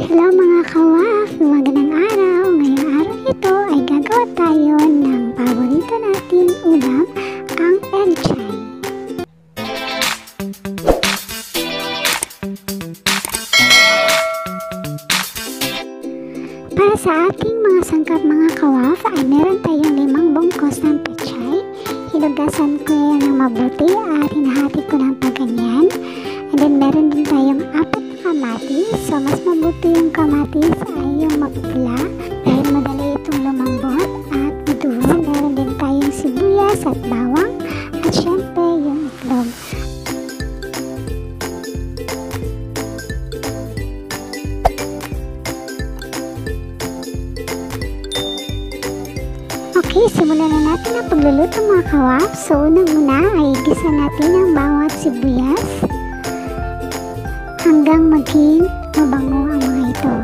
Hello mga kawaf! Magandang araw! Ngayong araw ito ay gagawa tayo ng paborito nating ulam, ang egg chai. Para sa ating mga sangkap mga kawaf ay meron tayong 5 bungkos ng pechay. Hinugasan ko yan ng mabuti at hinahati ko ng pagganyan. And then meron din tayong 4 na kamatis. So mas mabuti yung kamatis ay yung mapula dahil madali itong lumambot at madulo. Meron din tayong sibuyas at bawang at syempre yung itlog. Okay, simulan na natin ang pagluluto mga kawaf. So unang-una ay igisa natin ang bawang at sibuyas hanggang maging mabango ang mga ito.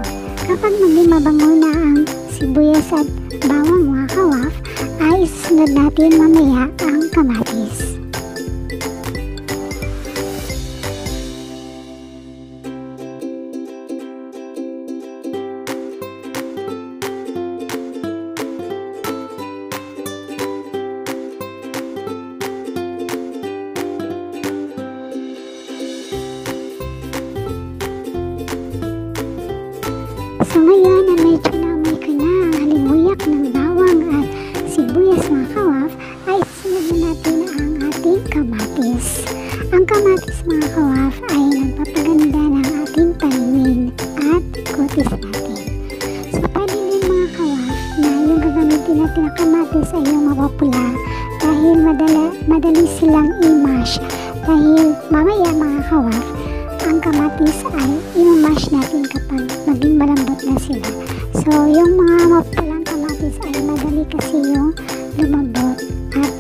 Kapag maging mabango na ang sibuyas at bawang mga kawaf, ay isunod natin mamaya ang kamatis. So ngayon na medyo namoy ko na ang halimuyak ng bawang at sibuyas mga kawaf, ay sunod na natin ang ating kamatis. Ang kamatis mga kawaf ay nagpapaganda ng ating paningin at kutis natin. So pwede din mga kawaf na yung gagamitin natin na kamatis ay yung mapapula dahil madali silang i-mash. Dahil mamaya mga kawaf, ang kamatis ay i-mash natin kapag maging malambot na sila. So, yung mga mapulang kamatis ay madali kasi yung lumambot at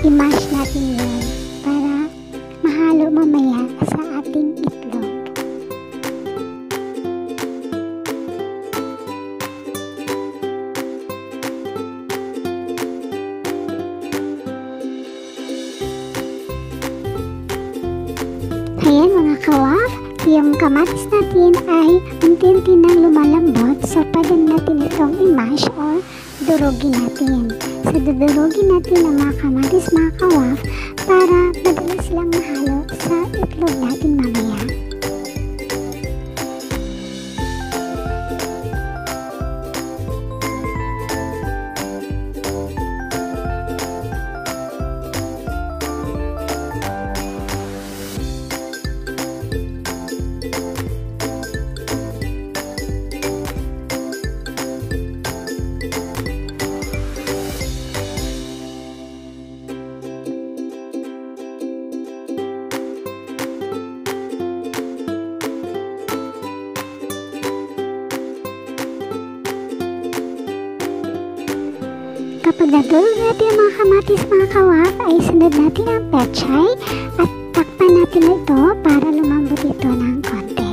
i-mash natin yun para mahalo mamaya sa ating itlog. Ayan mga kawaf, yung kamatis natin ay unti-unti nang lumalambot, so pwede natin itong i-mash or durugin natin. So dudurugin natin ang mga kamatis mga kawaf para madali silang mahalo sa itlog natin mamaya. Kapag nadurog natin ang mga kamatis mga kawaf, ay sunod natin ang pechay at takpan natin ito para lumambot ito ng konti.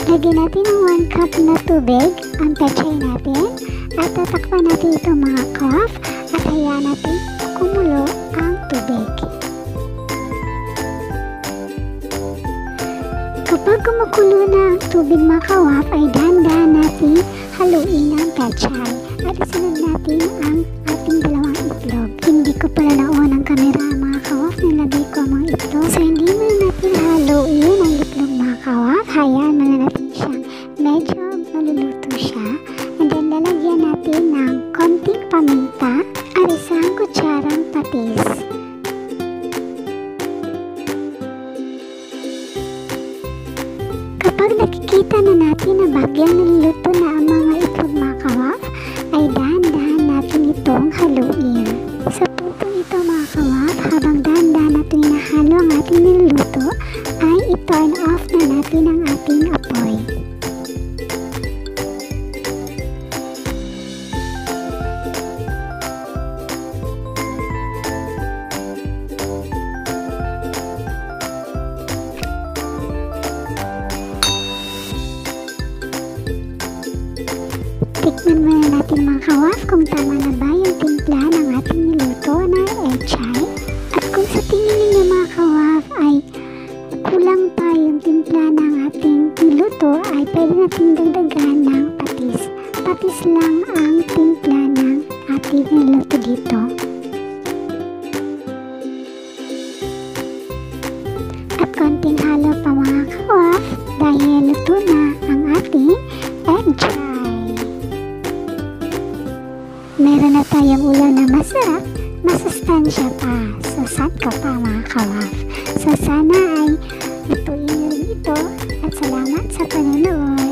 Lagyan natin ng 1 cup na tubig ang pechay natin at tatakpan natin ito mga kawaf at hayaan natin kumulo ang tubig. Kapag kumukulo na ang tubig mga kawaf, ay dahan-dahan natin haluin ang pechay at isunod natin ang ating 2 itlog. Hindi ko pala naon ang kamera mga kawaf, nilagay ko ang mga itlog. So hindi mo natin haluin ang itlog mga kawaf, hayaan mo na natin siyang medyo maluluto siya. And then lalagyan natin ng konting paminta at 1 kutsarang patis. Kapag nakikita na natin na bagyang niluluto na ang mga itlog mga kawaf, ay dahan-dahan natin itong haluin. Sa puntong ito mga kawaf, habang dahan-dahan natin hinahalo ang ating niluluto, ay i-turn off na natin ang ating apoy. Tikman muna natin mga kawaf kung tama na ba yung timpla ng ating niluto na egg chai. At kung sa tingin ito ay pwede natin dagdagan ng patis. Patis lang ang timpla ng ating niluto dito. At konting halo pa mga kawaf dahil luto na ang ating egg fry. Meron na tayong ulam na masarap, masustansya pa. So, sad ko pa mga kawaf. So, sana ay lutuin nyo rin ito at salamat sa panonood.